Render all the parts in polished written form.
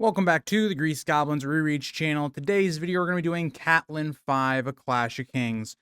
Welcome back to the Grease Goblins Rereads channel. Today's video we're going to be doing Catelyn 5, A Clash of Kings.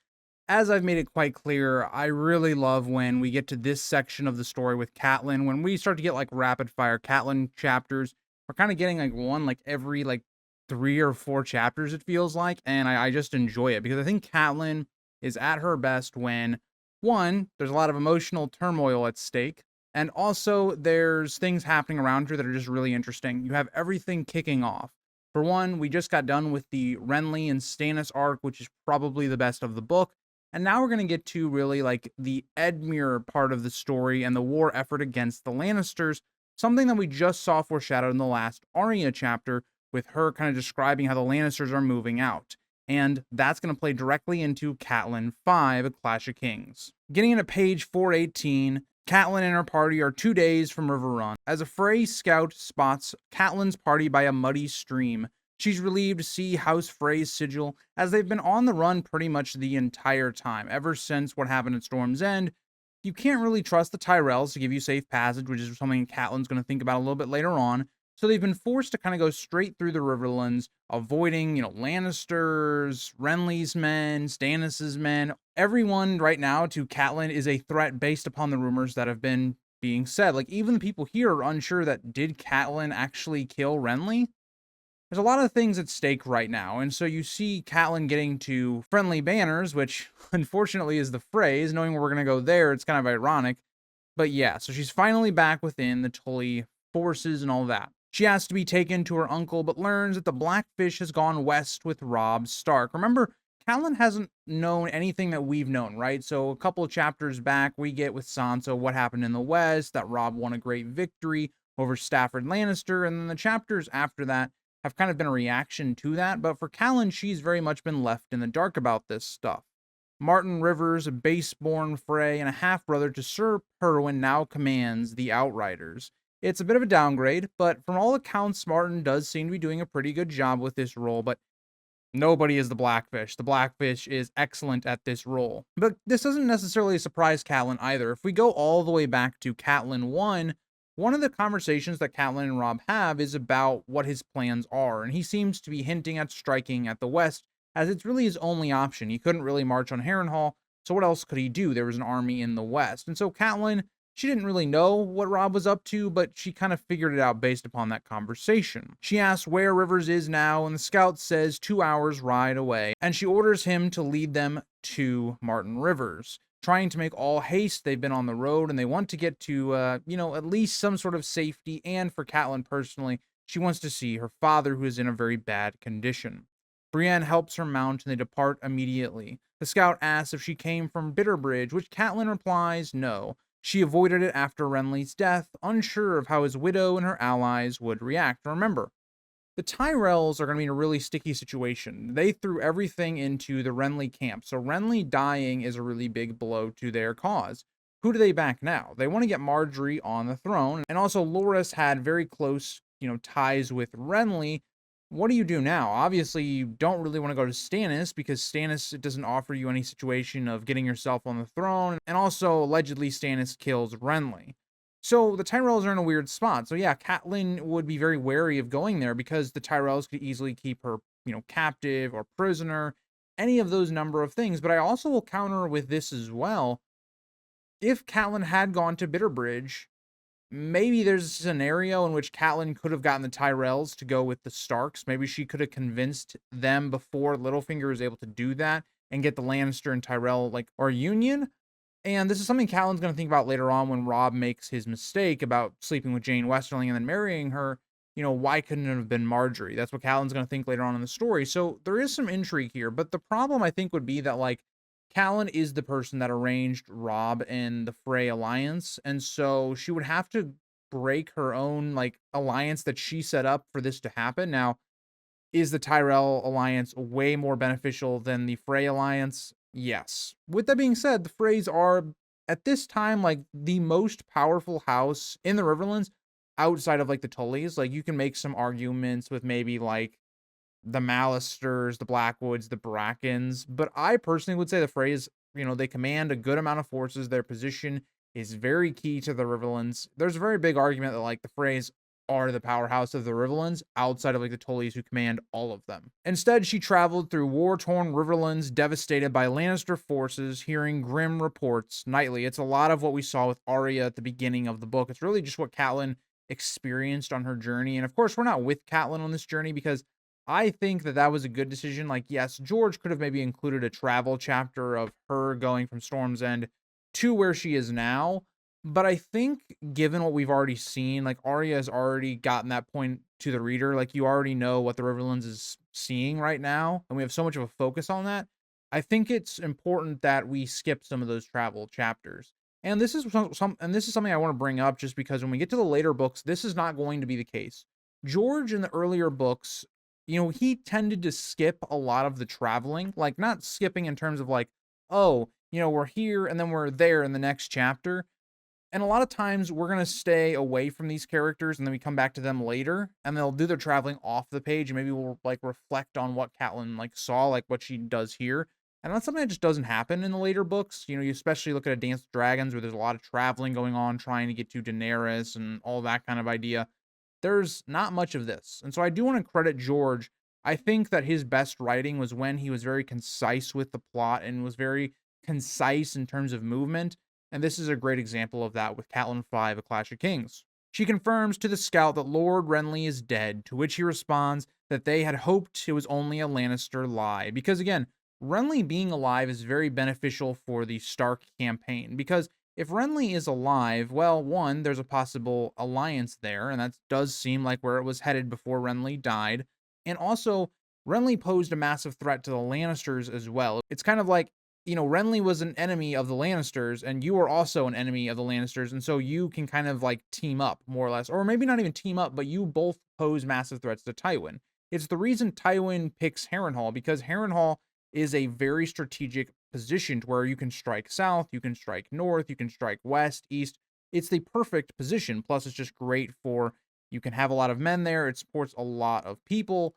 As I've made it quite clear, I really love when we get to this section of the story with Catelyn. When we start to get like rapid fire Catelyn chapters, we're kind of getting like one like every like 3 or 4 chapters it feels like, and I just enjoy it because I think Catelyn is at her best when, one, there's a lot of emotional turmoil at stake. And also, there's things happening around her that are just really interesting. You have everything kicking off. For one, we just got done with the Renly and Stannis arc, which is probably the best of the book. And now we're going to get to really like the Edmure part of the story and the war effort against the Lannisters, something that we just saw foreshadowed in the last Arya chapter, with her kind of describing how the Lannisters are moving out. And that's going to play directly into Catelyn 5, A Clash of Kings. Getting into page 418, Catelyn and her party are 2 days from River Run. As a Frey scout spots Catelyn's party by a muddy stream, she's relieved to see House Frey's sigil, as they've been on the run pretty much the entire time, ever since what happened at Storm's End. You can't really trust the Tyrells to give you safe passage, which is something Catelyn's going to think about a little bit later on. So they've been forced to kind of go straight through the Riverlands, avoiding, Lannisters, Renly's men, Stannis' men. Everyone right now to Catelyn is a threat based upon the rumors that have been being said. Like, even the people here are unsure that did Catelyn actually kill Renly? There's a lot of things at stake right now, and so you see Catelyn getting to friendly banners, which unfortunately is the phrase. Knowing we're going to go there, it's kind of ironic. But yeah, so she's finally back within the Tully forces and all that. She asks to be taken to her uncle, but learns that the Blackfish has gone west with Robb Stark. Remember, Catelyn hasn't known anything that we've known, right? So a couple of chapters back, we get with Sansa what happened in the west, that Robb won a great victory over Stafford Lannister, and then the chapters after that have kind of been a reaction to that. But for Catelyn, she's very much been left in the dark about this stuff. Martin Rivers, a base-born Frey and a half-brother to Sir Perwyn, now commands the Outriders. It's a bit of a downgrade, but from all accounts, Martin does seem to be doing a pretty good job with this role, but nobody is the Blackfish. The Blackfish is excellent at this role. But this doesn't necessarily surprise Catelyn either. If we go all the way back to Catelyn 1, one of the conversations that Catelyn and Robb have is about what his plans are, and he seems to be hinting at striking at the west, as it's really his only option. He couldn't really march on Harrenhal, so what else could he do? There was an army in the west. And so Catelyn, she didn't really know what Robb was up to, but she kind of figured it out based upon that conversation. She asks where Rivers is now, and the scout says 2 hours ride away, and she orders him to lead them to Martin Rivers, trying to make all haste. They've been on the road, and they want to get to, at least some sort of safety, and for Catelyn personally, she wants to see her father, who is in a very bad condition. Brienne helps her mount, and they depart immediately. The scout asks if she came from Bitterbridge, which Catelyn replies no. She avoided it after Renly's death, unsure of how his widow and her allies would react. Remember, the Tyrells are going to be in a really sticky situation. They threw everything into the Renly camp, so Renly dying is a really big blow to their cause. Who do they back now? They want to get Margaery on the throne, and also Loras had very close, ties with Renly. What do you do now? Obviously, you don't really want to go to Stannis, because Stannis doesn't offer you any situation of getting yourself on the throne, and also allegedly Stannis kills Renly. So the Tyrells are in a weird spot. So yeah, Catelyn would be very wary of going there, because the Tyrells could easily keep her, captive or prisoner, any of those number of things. But I also will counter with this as well. If Catelyn had gone to Bitterbridge, maybe there's a scenario in which Catelyn could have gotten the Tyrells to go with the Starks. Maybe she could have convinced them before Littlefinger was able to do that and get the Lannister and Tyrell, or union. And this is something Catelyn's going to think about later on when Robb makes his mistake about sleeping with Jane Westerling and then marrying her. Why couldn't it have been Margaery? That's what Catelyn's going to think later on in the story. So there is some intrigue here, but the problem I think would be that, Catelyn is the person that arranged Robb and the Frey alliance, and so she would have to break her own, alliance that she set up for this to happen. Now, is the Tyrell alliance way more beneficial than the Frey alliance? Yes. With that being said, the Freys are, at this time, the most powerful house in the Riverlands outside of, the Tullys. You can make some arguments with maybe, the Mallisters, the Blackwoods, the Brackens, but I personally would say the Freys, they command a good amount of forces. Their position is very key to the Riverlands. There's a very big argument that, the Freys are the powerhouse of the Riverlands outside of like the Tullys who command all of them. Instead, she traveled through war-torn Riverlands devastated by Lannister forces, hearing grim reports nightly. It's a lot of what we saw with Arya at the beginning of the book. It's really just what Catelyn experienced on her journey. And of course, we're not with Catelyn on this journey because I think that that was a good decision. Like, yes, George could have maybe included a travel chapter of her going from Storm's End to where she is now. But I think given what we've already seen, like Arya has already gotten that point to the reader. Like you already know what the Riverlands is seeing right now, and we have so much of a focus on that. I think it's important that we skip some of those travel chapters. And this is something I want to bring up just because when we get to the later books, this is not going to be the case. George in the earlier books, he tended to skip a lot of the traveling, like not skipping in terms of like, oh, we're here and then we're there in the next chapter. And a lot of times we're going to stay away from these characters and then we come back to them later and they'll do their traveling off the page and maybe we'll like reflect on what Catelyn like saw, like what she does here. And that's something that just doesn't happen in the later books. You especially look at A Dance with Dragons where there's a lot of traveling going on, trying to get to Daenerys and all that kind of idea. There's not much of this. And so I do want to credit George. I think that his best writing was when he was very concise with the plot and was very concise in terms of movement. And this is a great example of that with Catelyn 5, A Clash of Kings. She confirms to the scout that Lord Renly is dead, to which he responds that they had hoped it was only a Lannister lie. Because again, Renly being alive is very beneficial for the Stark campaign. Because if Renly is alive, well, one, there's a possible alliance there, and that does seem like where it was headed before Renly died. And also, Renly posed a massive threat to the Lannisters as well. It's kind of like, Renly was an enemy of the Lannisters, and you are also an enemy of the Lannisters, and so you can kind of like team up, more or less. Or maybe not even team up, but you both pose massive threats to Tywin. It's the reason Tywin picks Harrenhal, because Harrenhal is a very strategic position to where you can strike south, you can strike north, you can strike west, east. It's the perfect position. Plus, it's just great for, you can have a lot of men there, it supports a lot of people.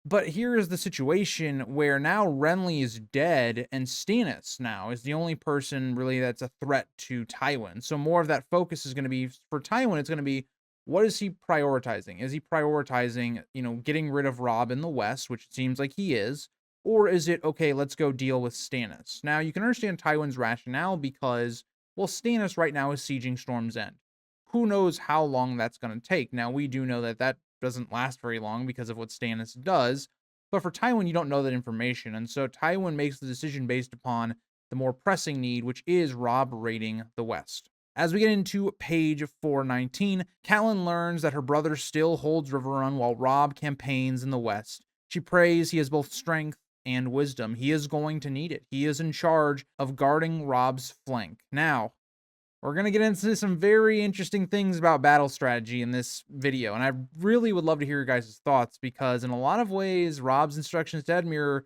But here is the situation where now Renly is dead and Stannis now is the only person really that's a threat to Tywin. So more of that focus is going to be for Tywin. It's going to be, what is he prioritizing? Is he prioritizing, getting rid of Robb in the West, which it seems like he is, or is it, okay, let's go deal with Stannis? Now you can understand Tywin's rationale because, well, Stannis right now is sieging Storm's End. Who knows how long that's going to take? Now we do know that that doesn't last very long because of what Stannis does. But for Tywin, you don't know that information. And so Tywin makes the decision based upon the more pressing need, which is Robb raiding the West. As we get into page 419, Catelyn learns that her brother still holds Riverrun while Robb campaigns in the West. She prays he has both strength and wisdom. He is going to need it. He is in charge of guarding Robb's flank. Now, we're going to get into some very interesting things about battle strategy in this video, and I really would love to hear your guys' thoughts because in a lot of ways, Robb's instructions to Edmure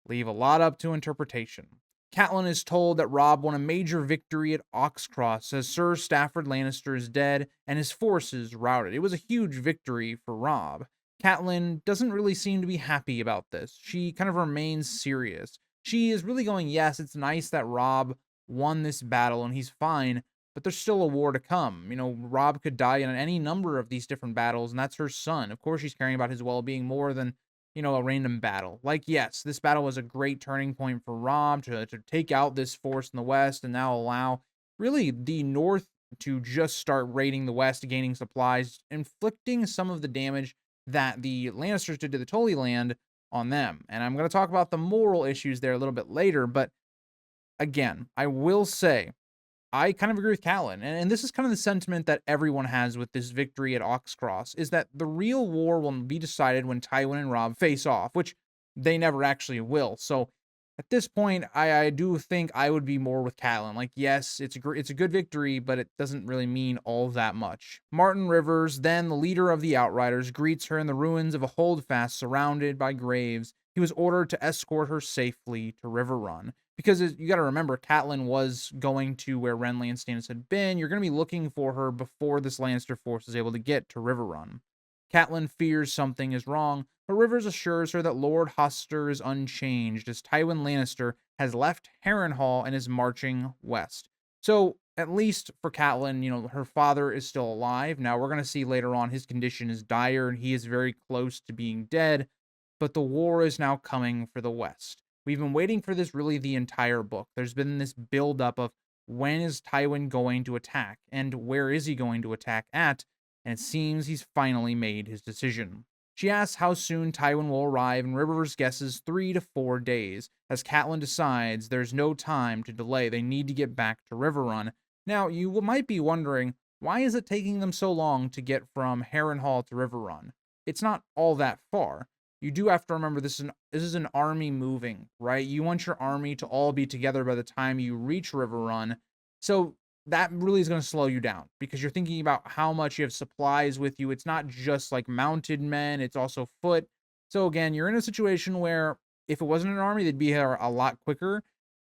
leave a lot up to interpretation. Catelyn is told that Robb won a major victory at Oxcross as Sir Stafford Lannister is dead and his forces routed. It was a huge victory for Robb. Catelyn doesn't really seem to be happy about this. She kind of remains serious. She is really going, yes, it's nice that Robb won this battle and he's fine, but there's still a war to come. Robb could die in any number of these different battles, and that's her son. Of course, she's caring about his well-being more than, a random battle. Like, yes, this battle was a great turning point for Robb to take out this force in the West and now allow, really, the North to just start raiding the West, gaining supplies, inflicting some of the damage that the Lannisters did to the Tully land on them. And I'm going to talk about the moral issues there a little bit later, but again, I will say, I kind of agree with Catelyn, and this is kind of the sentiment that everyone has with this victory at Oxcross, is that the real war will be decided when Tywin and Robb face off, which they never actually will. So at this point, I do think I would be more with Catelyn. Like, yes, it's a good victory, but it doesn't really mean all that much. Martin Rivers, then the leader of the Outriders, greets her in the ruins of a holdfast surrounded by graves. He was ordered to escort her safely to Riverrun. Because you got to remember, Catelyn was going to where Renly and Stannis had been. You're going to be looking for her before this Lannister force is able to get to Riverrun. Catelyn fears something is wrong, but Rivers assures her that Lord Hoster is unchanged as Tywin Lannister has left Harrenhal and is marching west. So, at least for Catelyn, her father is still alive. Now, we're going to see later on his condition is dire and he is very close to being dead, but the war is now coming for the West. We've been waiting for this really the entire book. There's been this buildup of when is Tywin going to attack and where is he going to attack at, and it seems he's finally made his decision. She asks how soon Tywin will arrive, and Rivers guesses 3 to 4 days. As Catelyn decides there's no time to delay, they need to get back to Riverrun. Now, you might be wondering, why is it taking them so long to get from Harrenhal to Riverrun? It's not all that far. You do have to remember this is an army moving, right? You want your army to all be together by the time you reach Riverrun. So that really is going to slow you down because you're thinking about how much you have supplies with you. It's not just like mounted men, it's also foot. So again, you're in a situation where if it wasn't an army, they'd be here a lot quicker.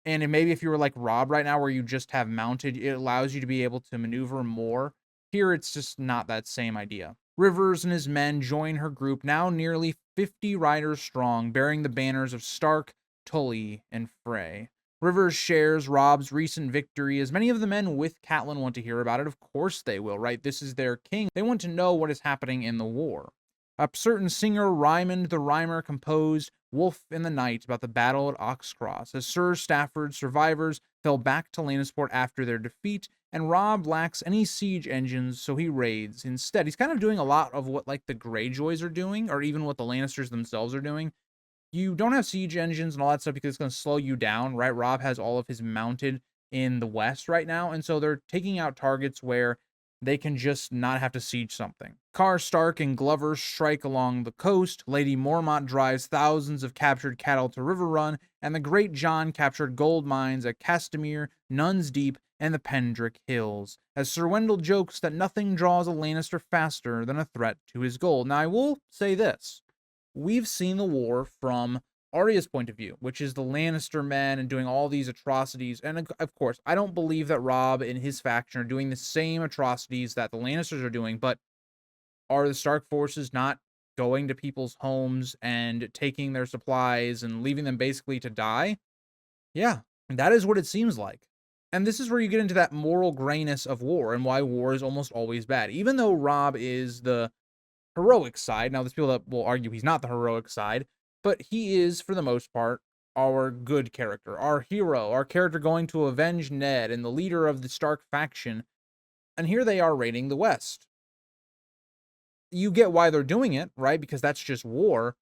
And maybe if you were like Rob right now, where you just have mounted, it allows you to be able to maneuver more. Here, it's just not that same idea. Rivers and his men join her group, now nearly 50 riders strong, bearing the banners of Stark, Tully, and Frey. Rivers shares Rob's recent victory, as many of the men with Catelyn want to hear about it. Of course they will, right? This is their king. They want to know what is happening in the war. A certain singer, Rymond the Rhymer, composed Wolf in the Night about the battle at Oxcross, as Sir Stafford's survivors fell back to Lannisport after their defeat, and Robb lacks any siege engines, so he raids. Instead, he's kind of doing a lot of what like the Greyjoys are doing, or even what the Lannisters themselves are doing. You don't have siege engines and all that stuff because it's going to slow you down, right? Robb has all of his mounted in the west right now, and so they're taking out targets where they can just not have to siege something. Karr Stark and Glover strike along the coast, Lady Mormont drives thousands of captured cattle to Riverrun, and the Great John captured gold mines at Castamere, Nuns Deep, and the Pendrick Hills, as Sir Wendell jokes that nothing draws a Lannister faster than a threat to his gold. Now, I will say this. We've seen the war from Arya's point of view, which is the Lannister men and doing all these atrocities. And of course, I don't believe that Robb and his faction are doing the same atrocities that the Lannisters are doing, but are the Stark forces not going to people's homes and taking their supplies and leaving them basically to die? Yeah, that is what it seems like. And this is where you get into that moral grayness of war and why war is almost always bad. Even though Robb is the heroic side, now there's people that will argue he's not the heroic side, but he is, for the most part, our good character, our hero, our character going to avenge Ned and the leader of the Stark faction. And here they are raiding the West. You get why they're doing it, right? Because that's just war.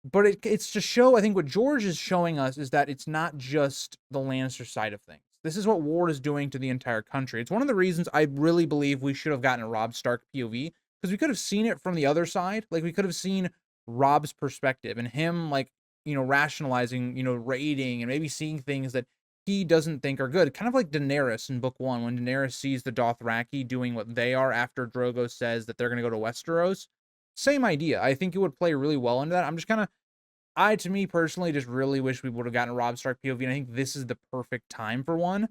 But it's to show, I think what George is showing us is that it's not just the Lannister side of things. This is what war is doing to the entire country. It's one of the reasons I really believe we should have gotten a Robb Stark POV, because we could have seen it from the other side. Like, we could have seen Robb's perspective and him, like, rationalizing, raiding and maybe seeing things that he doesn't think are good. Kind of like Daenerys in book 1, when Daenerys sees the Dothraki doing what they are after Drogo says that they're going to go to Westeros. Same idea. I think it would play really well into that. I'm just kind of, to me personally, just really wish we would have gotten a Robb Stark POV, and I think this is the perfect time for one.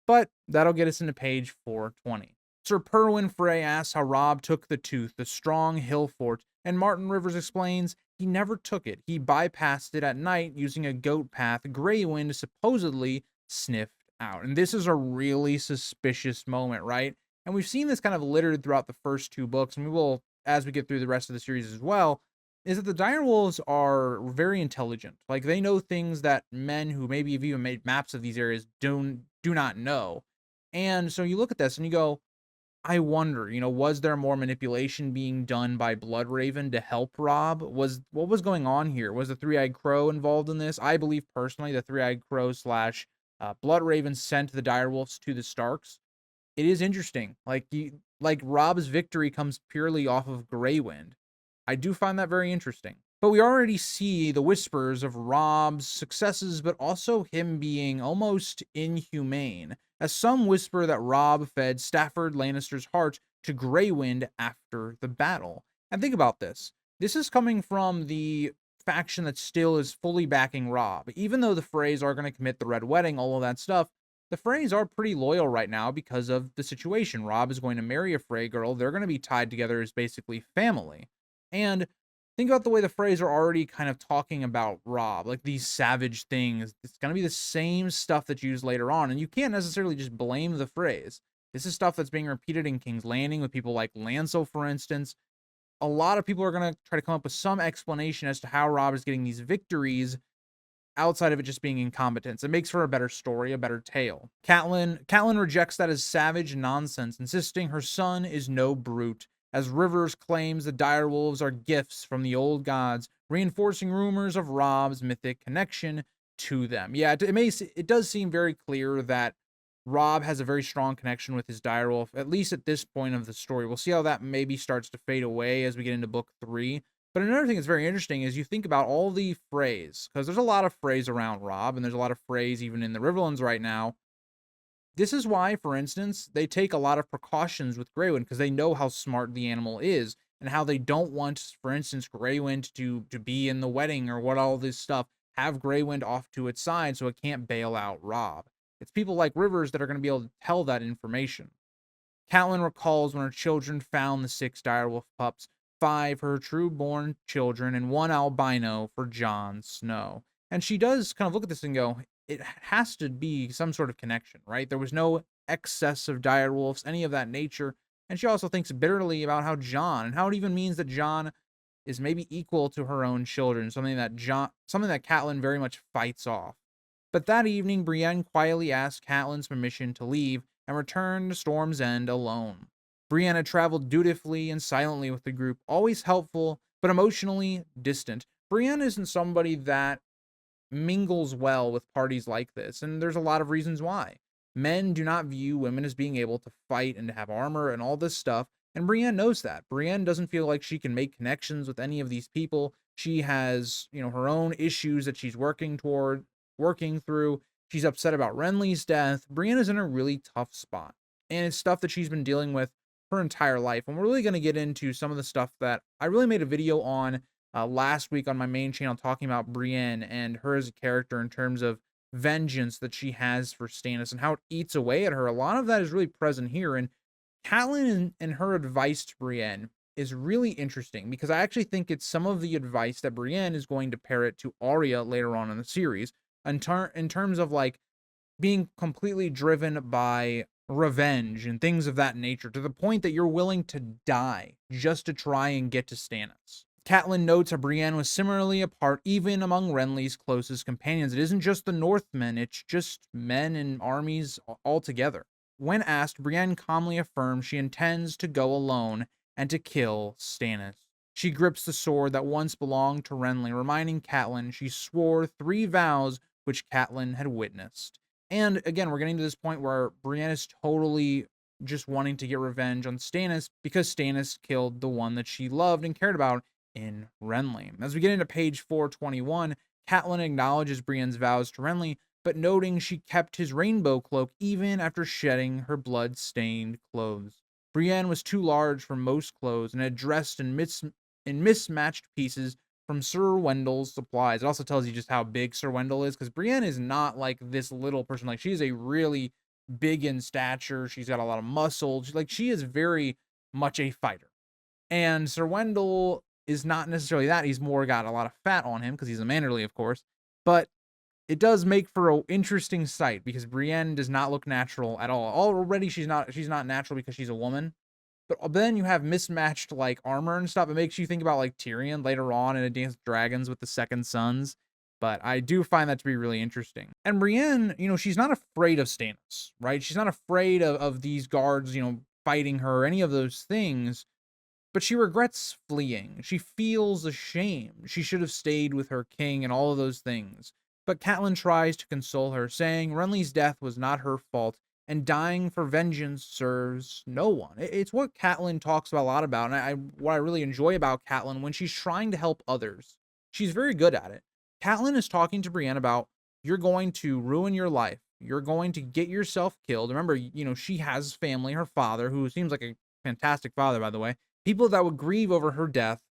But that'll get us into page 420. Sir Perwyn Frey asks how Robb took the tooth, the strong hill fort, and Martin Rivers explains he never took it. He bypassed it at night using a goat path Greywind supposedly sniffed out. And this is a really suspicious moment, right? And we've seen this kind of littered throughout the first 2 books, and we will, as we get through the rest of the series as well, is that the direwolves are very intelligent. Like, they know things that men who maybe have even made maps of these areas do not know. And so you look at this and you go, I wonder, was there more manipulation being done by Bloodraven to help Robb? What was going on here? Was the Three-Eyed Crow involved in this? I believe personally the Three-Eyed Crow slash Bloodraven sent the direwolves to the Starks. It is interesting. Like Robb's victory comes purely off of Greywind. I do find that very interesting. But we already see the whispers of Robb's successes, but also him being almost inhumane, as some whisper that Robb fed Stafford Lannister's heart to Greywind after the battle. And think about this. This is coming from the faction that still is fully backing Robb. Even though the Freys are going to commit the Red Wedding, all of that stuff, the Freys are pretty loyal right now because of the situation. Robb is going to marry a Frey girl. They're going to be tied together as basically family. And Think about the way the Freys are already kind of talking about Robb, like these savage things. It's going to be the same stuff that's used later on, and you can't necessarily just blame the Freys. This is stuff that's being repeated in King's Landing with people like Lancel, for instance. A lot of people are going to try to come up with some explanation as to how Robb is getting these victories outside of it just being incompetence. It makes for a better story, a better tale. Catelyn rejects that as savage nonsense, insisting her son is no brute, as Rivers claims the direwolves are gifts from the old gods, reinforcing rumors of Robb's mythic connection to them. Yeah, it does seem very clear that Robb has a very strong connection with his direwolf, at least at this point of the story. We'll see how that maybe starts to fade away as we get into book 3. But another thing that's very interesting is you think about all the Freys, because there's a lot of Freys around Robb, and there's a lot of Freys even in the Riverlands right now. This is why, for instance, they take a lot of precautions with Grey Wind, because they know how smart the animal is, and how they don't want, for instance, Grey Wind to be in the wedding or what all this stuff, have Grey Wind off to its side so it can't bail out Robb. It's people like Rivers that are going to be able to tell that information. Catelyn recalls when her children found the 6 direwolf pups, 5 her true-born children, and 1 albino for Jon Snow. And she does kind of look at this and go, it has to be some sort of connection, right? There was no excess of direwolves, any of that nature. And she also thinks bitterly about how Jon, and how it even means that Jon is maybe equal to her own children, something that Catelyn very much fights off. But that evening, Brienne quietly asked Catelyn's permission to leave and return to Storm's End alone. Brienne had traveled dutifully and silently with the group, always helpful, but emotionally distant. Brienne isn't somebody that mingles well with parties like this, and there's a lot of reasons why. Men do not view women as being able to fight and to have armor and all this stuff, and Brienne knows that. Brienne doesn't feel like she can make connections with any of these people. She has, her own issues that she's working through. She's upset about Renly's death. Brienne is in a really tough spot, and it's stuff that she's been dealing with her entire life. And we're really going to get into some of the stuff that I really made a video on last week on my main channel, talking about Brienne and her as a character in terms of vengeance that she has for Stannis and how it eats away at her. A lot of that is really present here. And Catelyn and her advice to Brienne is really interesting, because I actually think it's some of the advice that Brienne is going to parrot to Arya later on in the series, in terms of like being completely driven by revenge and things of that nature, to the point that you're willing to die just to try and get to Stannis. Catelyn notes how Brienne was similarly apart even among Renly's closest companions. It isn't just the Northmen, it's just men and armies altogether. When asked, Brienne calmly affirms she intends to go alone and to kill Stannis. She grips the sword that once belonged to Renly, reminding Catelyn she swore 3 vows which Catelyn had witnessed. And again, we're getting to this point where Brienne is totally just wanting to get revenge on Stannis, because Stannis killed the one that she loved and cared about in Renly. As we get into page 421, Catelyn acknowledges Brienne's vows to Renly, but noting she kept his rainbow cloak even after shedding her blood-stained clothes. Brienne was too large for most clothes and had dressed in mismatched pieces from Sir Wendell's supplies. It also tells you just how big Sir Wendell is, because Brienne is not like this little person. Like, she is a really big in stature. She's got a lot of muscle. She is very much a fighter. And Sir Wendell is not necessarily that. He's more got a lot of fat on him because he's a Manderly, of course. But it does make for an interesting sight, because Brienne does not look natural at all. Already she's not natural because she's a woman. But then you have mismatched like armor and stuff. It makes you think about like Tyrion later on in A Dance with Dragons with the Second Sons. But I do find that to be really interesting. And Brienne, she's not afraid of Stannis, right? She's not afraid of these guards, fighting her, any of those things. But she regrets fleeing. She feels ashamed. She should have stayed with her king and all of those things. But Catelyn tries to console her, saying Renly's death was not her fault, and dying for vengeance serves no one. It's what Catelyn talks about a lot about, and what I really enjoy about Catelyn, when she's trying to help others, she's very good at it. Catelyn is talking to Brienne about, you're going to ruin your life. You're going to get yourself killed. Remember, she has family, her father, who seems like a fantastic father, by the way, people that would grieve over her death,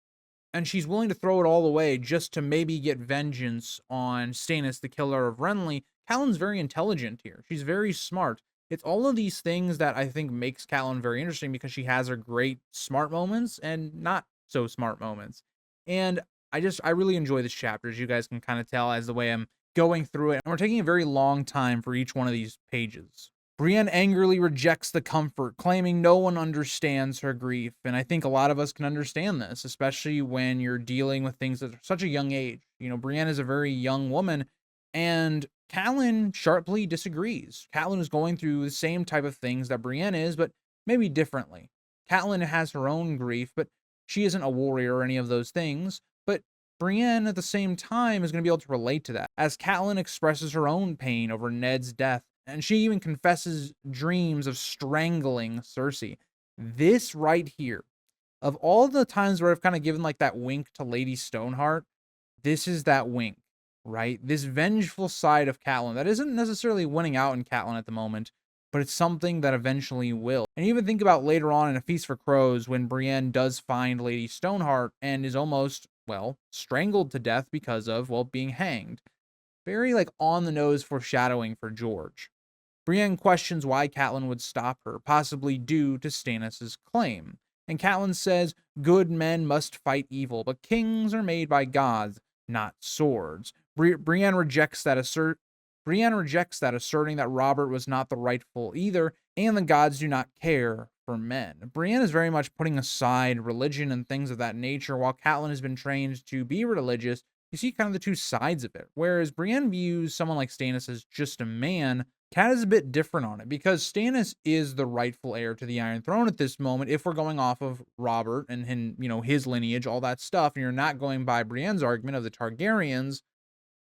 and she's willing to throw it all away just to maybe get vengeance on Stannis, the killer of Renly. Catelyn's very intelligent here. She's very smart. It's all of these things that I think makes Catelyn very interesting, because she has her great smart moments and not so smart moments. And I really enjoy this chapter, as you guys can kind of tell as the way I'm going through it. And we're taking a very long time for each one of these pages. Brienne angrily rejects the comfort, claiming no one understands her grief. And I think a lot of us can understand this, especially when you're dealing with things at such a young age. Brienne is a very young woman, and Catelyn sharply disagrees. Catelyn is going through the same type of things that Brienne is, but maybe differently. Catelyn has her own grief, but she isn't a warrior or any of those things. But Brienne, at the same time, is going to be able to relate to that, as Catelyn expresses her own pain over Ned's death, and she even confesses dreams of strangling Cersei. This right here, of all the times where I've kind of given like that wink to Lady Stoneheart, this is that wink, right? This vengeful side of Catelyn that isn't necessarily winning out in Catelyn at the moment, but it's something that eventually will. And even think about later on in A Feast for Crows when Brienne does find Lady Stoneheart and is almost, well, strangled to death because of, well, being hanged. Very like on the nose foreshadowing for George. Brienne questions why Catelyn would stop her, possibly due to Stannis' claim. And Catelyn says, good men must fight evil, but kings are made by gods, not swords. Brienne rejects that, asserting that Robert was not the rightful either, and the gods do not care for men. Brienne is very much putting aside religion and things of that nature, while Catelyn has been trained to be religious. You see kind of the two sides of it. Whereas Brienne views someone like Stannis as just a man, Cat is a bit different on it, because Stannis is the rightful heir to the Iron Throne at this moment, if we're going off of Robert and his lineage, all that stuff, and you're not going by Brienne's argument of the Targaryens.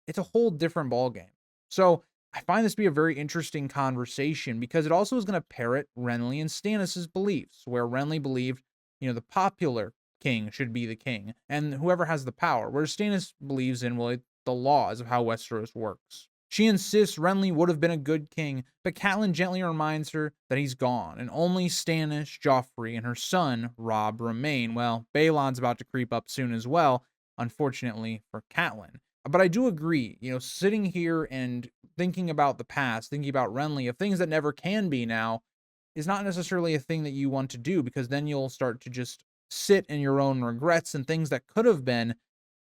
It's a whole different ballgame. So I find this to be a very interesting conversation, because it also is going to parrot Renly and Stannis' beliefs, where Renly believed, the popular king should be the king, and whoever has the power, whereas Stannis believes in, well, the laws of how Westeros works. She insists Renly would have been a good king, but Catelyn gently reminds her that he's gone, and only Stannis, Joffrey, and her son, Robb, remain. Well, Balon's about to creep up soon as well, unfortunately for Catelyn. But I do agree, sitting here and thinking about the past, thinking about Renly, of things that never can be now, is not necessarily a thing that you want to do, because then you'll start to just sit in your own regrets and things that could have been.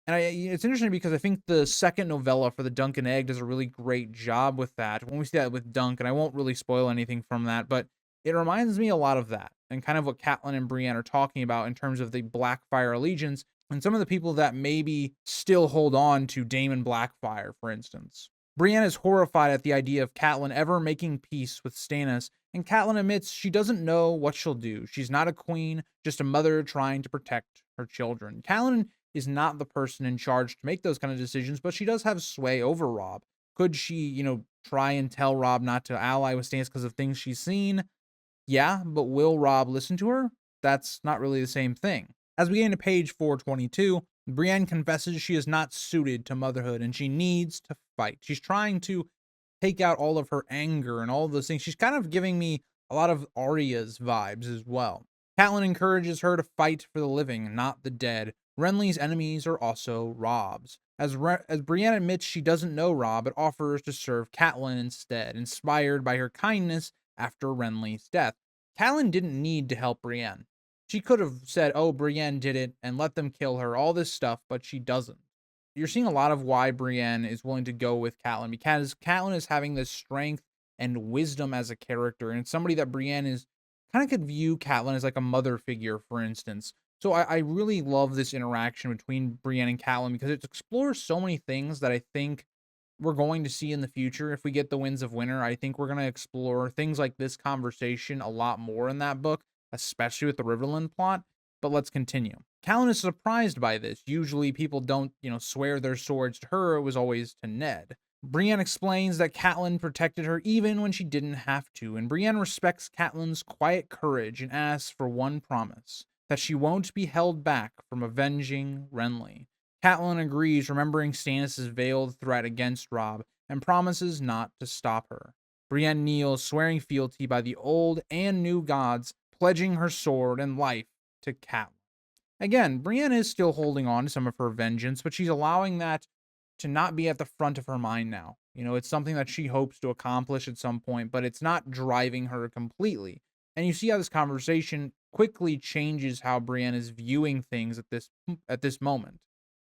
And it's interesting because I think the second novella for the Dunk and Egg does a really great job with that. When we see that with Dunk, and I won't really spoil anything from that, but it reminds me a lot of that, and kind of what Catelyn and Brienne are talking about in terms of the Blackfyre allegiance, and some of the people that maybe still hold on to Daemon Blackfyre, for instance. Brienne is horrified at the idea of Catelyn ever making peace with Stannis, and Catelyn admits she doesn't know what she'll do. She's not a queen, just a mother trying to protect her children. Catelyn is not the person in charge to make those kind of decisions, but she does have sway over Robb. Could she, try and tell Robb not to ally with Stannis because of things she's seen? Yeah, but will Robb listen to her? That's not really the same thing. As we get into page 422, Brienne confesses she is not suited to motherhood and she needs to fight. She's trying to take out all of her anger and all of those things. She's kind of giving me a lot of Arya's vibes as well. Catelyn encourages her to fight for the living, not the dead. Renly's enemies are also Robb's. As Brienne admits she doesn't know Robb, but offers to serve Catelyn instead, inspired by her kindness after Renly's death. Catelyn didn't need to help Brienne. She could have said, oh, Brienne did it, and let them kill her, all this stuff, but she doesn't. You're seeing a lot of why Brienne is willing to go with Catelyn, because Catelyn is having this strength and wisdom as a character, and it's somebody that Brienne is kind of could view Catelyn as like a mother figure, for instance. So I really love this interaction between Brienne and Catelyn, because it explores so many things that I think we're going to see in the future. If we get the Winds of Winter, I think we're going to explore things like this conversation a lot more in that book, especially with the Riverland plot. But let's continue. Catelyn is surprised by this. Usually people don't, swear their swords to her. It was always to Ned. Brienne explains that Catelyn protected her even when she didn't have to, and Brienne respects Catelyn's quiet courage and asks for one promise, that she won't be held back from avenging Renly. Catelyn agrees, remembering Stannis' veiled threat against Robb, and promises not to stop her. Brienne kneels, swearing fealty by the old and new gods, pledging her sword and life to Catelyn. Again, Brienne is still holding on to some of her vengeance, but she's allowing that to not be at the front of her mind now. It's something that she hopes to accomplish at some point, but it's not driving her completely. And you see how this conversation quickly changes how Brienne is viewing things at this moment.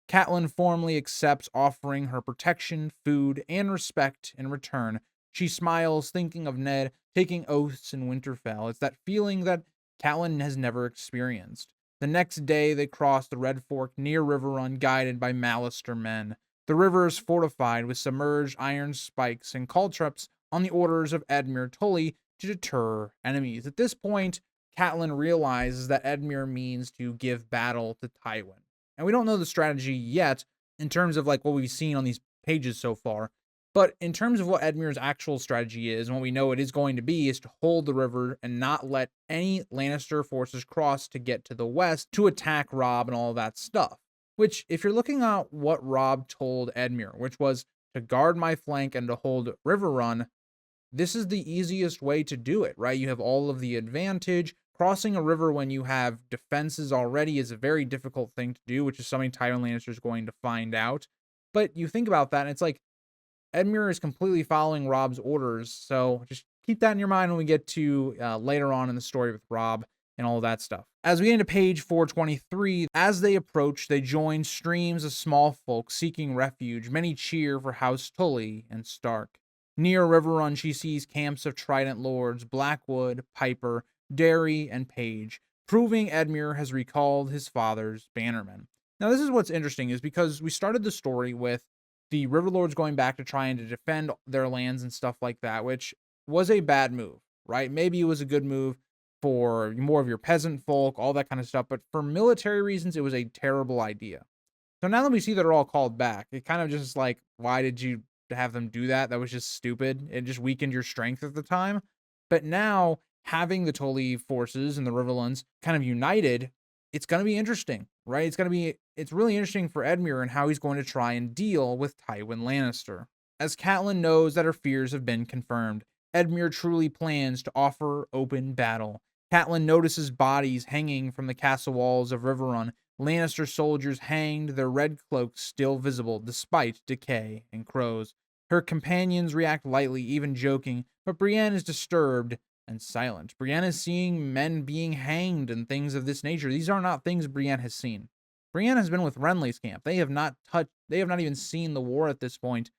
Catelyn formally accepts, offering her protection, food, and respect in return. She smiles, thinking of Ned taking oaths in Winterfell. It's that feeling that Catelyn has never experienced. The next day, they cross the Red Fork near Riverrun, guided by Mallister men. The river is fortified with submerged iron spikes and caltrops on the orders of Edmure Tully to deter enemies. At this point, Catelyn realizes that Edmure means to give battle to Tywin. And we don't know the strategy yet in terms of like what we've seen on these pages so far. But in terms of what Edmure's actual strategy is, and what we know it is going to be, is to hold the river and not let any Lannister forces cross to get to the west to attack Robb and all of that stuff. Which, if you're looking at what Robb told Edmure, which was to guard my flank and to hold Riverrun, this is the easiest way to do it, right? You have all of the advantage. Crossing a river when you have defenses already is a very difficult thing to do, which is something Tywin Lannister is going to find out. But you think about that, and it's like, Edmure is completely following Robb's orders, so just keep that in your mind when we get to later on in the story with Robb and all of that stuff. As we get into page 423, as they approach, they join streams of small folk seeking refuge. Many cheer for House Tully and Stark. Near Riverrun, she sees camps of Trident Lords, Blackwood, Piper, Derry, and Page, proving Edmure has recalled his father's bannermen. Now, this is what's interesting, is because we started the story with the Riverlords going back to trying to defend their lands and stuff like that, which was a bad move, right? Maybe it was a good move for more of your peasant folk, all that kind of stuff, but for military reasons, it was a terrible idea. So now that we see that they're all called back, it kind of just like, why did you have them do that? That was just stupid. It just weakened your strength at the time. But now, having the Tully forces and the Riverlands kind of united, it's going to be interesting, right? It's really interesting for Edmure and how he's going to try and deal with Tywin Lannister. As Catelyn knows that her fears have been confirmed, Edmure truly plans to offer open battle. Catelyn notices bodies hanging from the castle walls of Riverrun. Lannister soldiers hanged, their red cloaks still visible despite decay and crows. Her companions react lightly, even joking, but Brienne is disturbed and silent. Brienne is seeing men being hanged and things of this nature. These are not things Brienne has seen. Brienne has been with Renly's camp. They have not even seen the war at this point.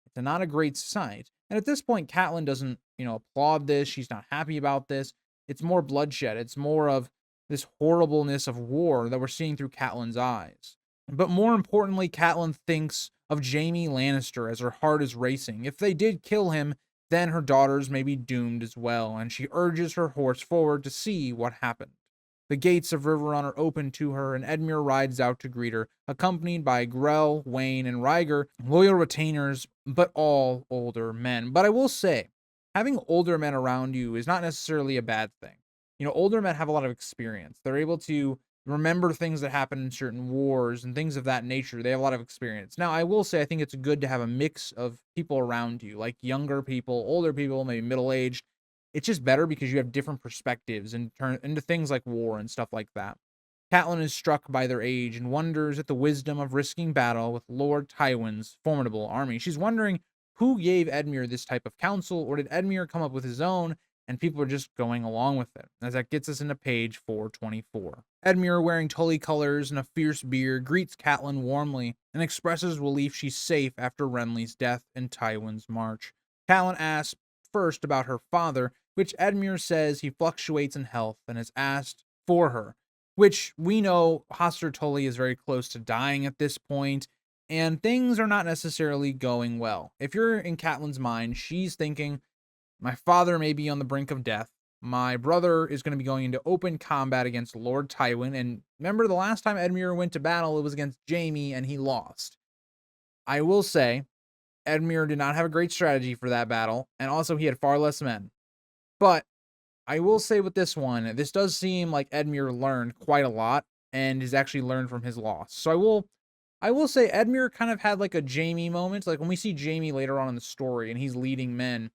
It's not a great sight. And at this point, Catelyn doesn't, applaud this. She's not happy about this. It's more bloodshed. It's more of this horribleness of war that we're seeing through Catelyn's eyes. But more importantly, Catelyn thinks of Jaime Lannister as her heart is racing. If they did kill him, then her daughters may be doomed as well, and she urges her horse forward to see what happened. The gates of Riverrun are open to her, and Edmure rides out to greet her, accompanied by Grell, Wayne, and Ryger, loyal retainers, but all older men. But I will say, having older men around you is not necessarily a bad thing. Older men have a lot of experience. They're able to remember things that happen in certain wars and things of that nature. They have a lot of experience. Now, I will say I think it's good to have a mix of people around you, like younger people, older people, maybe middle-aged. It's just better because you have different perspectives and turn into things like war and stuff like that. Catelyn is struck by their age and wonders at the wisdom of risking battle with Lord Tywin's formidable army. She's wondering who gave Edmure this type of counsel, or did Edmure come up with his own and people are just going along with it, as that gets us into page 424. Edmure, wearing Tully colors and a fierce beard, greets Catelyn warmly and expresses relief she's safe after Renly's death and Tywin's march. Catelyn asks first about her father, which Edmure says he fluctuates in health and has asked for her, which we know Hoster Tully is very close to dying at this point, and things are not necessarily going well. If you're in Catelyn's mind, she's thinking, my father may be on the brink of death. My brother is going to be going into open combat against Lord Tywin. And remember, the last time Edmure went to battle, it was against Jaime, and he lost. I will say, Edmure did not have a great strategy for that battle, and also he had far less men. But I will say with this one, this does seem like Edmure learned quite a lot, and has actually learned from his loss. So I will say Edmure kind of had like a Jaime moment. Like when we see Jaime later on in the story, and he's leading men,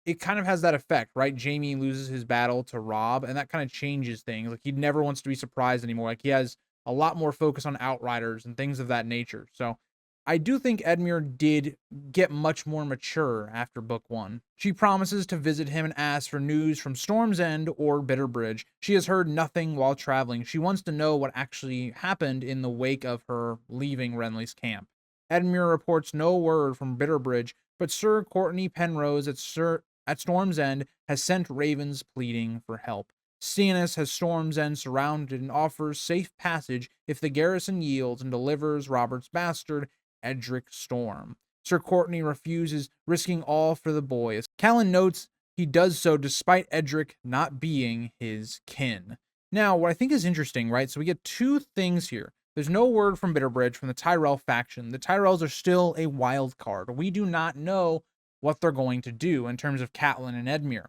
it kind of has that effect, right? Jaime loses his battle to Robb, and that kind of changes things. Like he never wants to be surprised anymore. Like he has a lot more focus on outriders and things of that nature. So I do think Edmure did get much more mature after book 1. She promises to visit him and ask for news from Storm's End or Bitterbridge. She has heard nothing while traveling. She wants to know what actually happened in the wake of her leaving Renly's camp. Edmure reports no word from Bitterbridge, but Sir Courtney Penrose at Storm's End has sent ravens pleading for help. Stannis has Storm's End surrounded and offers safe passage if the garrison yields and delivers Robert's bastard, Edric Storm. Sir Courtney refuses, risking all for the boy. As Catelyn notes, he does so despite Edric not being his kin. Now, what I think is interesting, right? So we get two things here. There's no word from Bitterbridge from the Tyrell faction. The Tyrells are still a wild card. We do not know what they're going to do in terms of Catelyn and Edmure.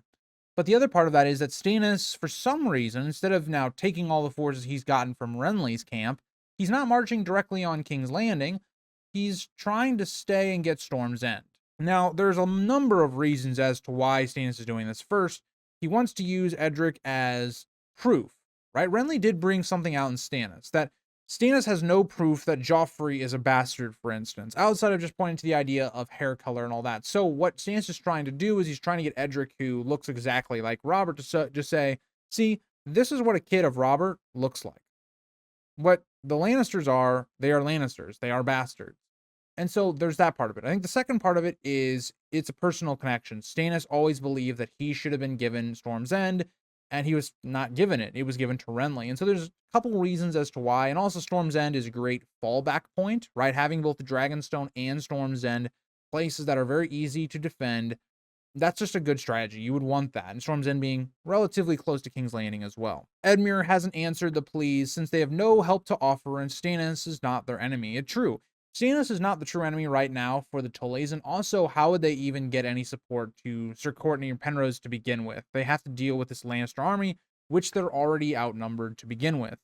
But the other part of that is that Stannis, for some reason, instead of now taking all the forces he's gotten from Renly's camp, he's not marching directly on King's Landing. He's trying to stay and get Storm's End. Now, there's a number of reasons as to why Stannis is doing this. First, he wants to use Edric as proof, right? Renly did bring something out in Stannis, that Stannis has no proof that Joffrey is a bastard, for instance, outside of just pointing to the idea of hair color and all that. So what Stannis is trying to do is he's trying to get Edric, who looks exactly like Robert, to just say, see, this is what a kid of Robert looks like. What the Lannisters are, they are Lannisters. They are bastards. And so there's that part of it. I think the second part of it is it's a personal connection. Stannis always believed that he should have been given Storm's End, and he was not given it. It was given to Renly. And so there's a couple reasons as to why. And also Storm's End is a great fallback point, right? Having both the Dragonstone and Storm's End, places that are very easy to defend. That's just a good strategy. You would want that. And Storm's End being relatively close to King's Landing as well. Edmure hasn't answered the pleas since they have no help to offer, and Stannis is not their enemy. It's true. Stannis is not the true enemy right now for the Tullys, and also, how would they even get any support to Sir Courtney or Penrose to begin with? They have to deal with this Lannister army, which they're already outnumbered to begin with.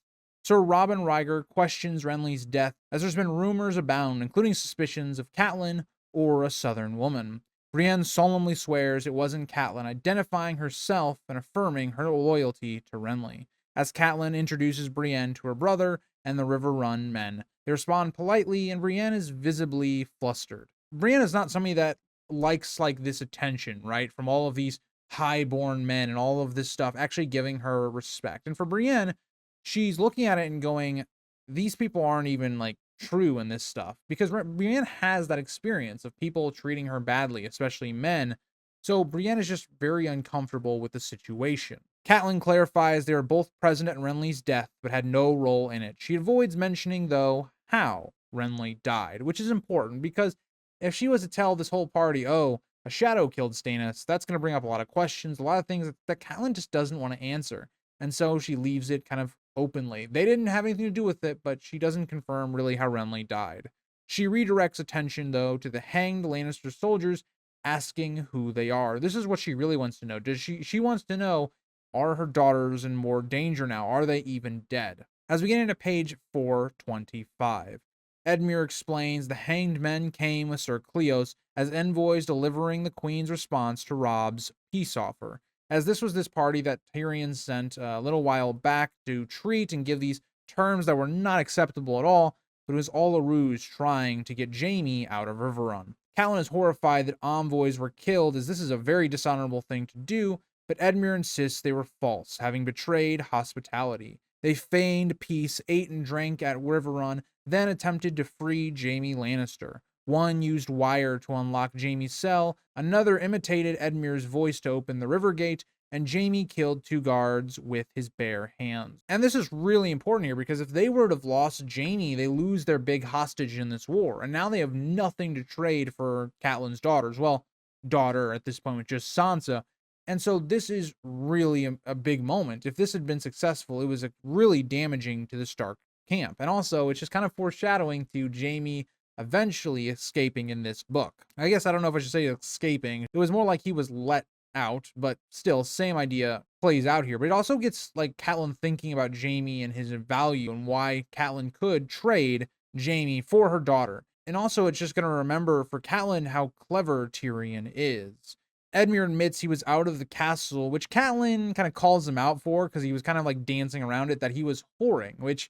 Sir Robin Ryger questions Renly's death, as there's been rumors abound, including suspicions of Catelyn or a southern woman. Brienne solemnly swears it wasn't Catelyn, identifying herself and affirming her loyalty to Renly. As Catelyn introduces Brienne to her brother and the River Run men, they respond politely, and Brienne is visibly flustered. Brienne is not somebody that likes this attention, right? From all of these high-born men and all of this stuff actually giving her respect. And for Brienne, she's looking at it and going, these people aren't even true in this stuff, because Brienne has that experience of people treating her badly, especially men. So Brienne is just very uncomfortable with the situation. Catelyn clarifies they were both present at Renly's death, but had no role in it. She avoids mentioning, though, how Renly died, which is important, because if she was to tell this whole party, oh, a shadow killed Stannis, that's going to bring up a lot of questions, a lot of things that Catelyn just doesn't want to answer. And so she leaves it kind of openly. They didn't have anything to do with it, but she doesn't confirm really how Renly died. She redirects attention, though, to the hanged Lannister soldiers, asking who they are. This is what she really wants to know. She wants to know, are her daughters in more danger now? Are they even dead? As we get into page 425, Edmure explains the hanged men came with Sir Cleos as envoys delivering the Queen's response to Robb's peace offer, as this was this party that Tyrion sent a little while back to treat and give these terms that were not acceptable at all, but it was all a ruse trying to get Jaime out of Riverrun. Catelyn is horrified that envoys were killed, as this is a very dishonorable thing to do, but Edmure insists they were false, having betrayed hospitality. They feigned peace, ate and drank at Riverrun, then attempted to free Jaime Lannister. One used wire to unlock Jaime's cell, another imitated Edmure's voice to open the river gate, and Jaime killed 2 guards with his bare hands. And this is really important here, because if they were to have lost Jaime, they lose their big hostage in this war, and now they have nothing to trade for Catelyn's daughters. Well, daughter at this point with just Sansa. And so this is really a big moment. If this had been successful, it was really damaging to the Stark camp. And also, it's just kind of foreshadowing to Jaime eventually escaping in this book. I guess I don't know if I should say escaping. It was more like he was let out, but still, same idea plays out here. But it also gets Catelyn thinking about Jaime and his value and why Catelyn could trade Jaime for her daughter. And also, it's just going to remember for Catelyn how clever Tyrion is. Edmure admits he was out of the castle, which Catelyn kind of calls him out for, because he was kind of dancing around it, that he was whoring, which